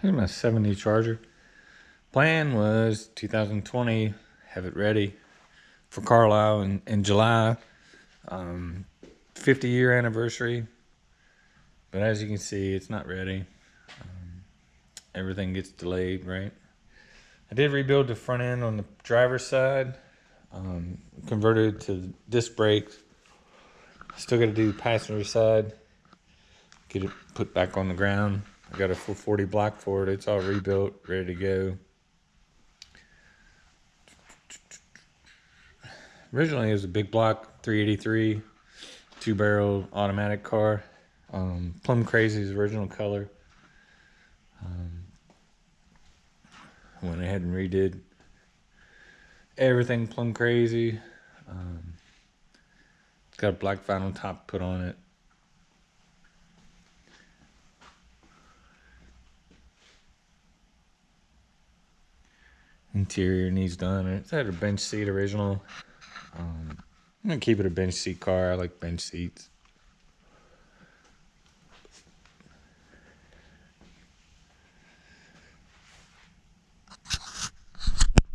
Here's my 70 Charger. Plan was 2020, have it ready for Carlisle in July. 50-year anniversary. But as you can see, it's not ready. Everything gets delayed, right? I did rebuild the front end on the driver's side. Converted to disc brakes. Still got to do passenger side. Get it put back on the ground. I got a 440 block for it. It's all rebuilt, ready to go. Originally, it was a big block 383, 2-barrel automatic car. Plum Crazy's original color. Went ahead and redid everything Plum Crazy. It's got a black vinyl top put on it. Interior needs done. It's had a bench seat original. I'm gonna keep it a bench seat car. I like bench seats.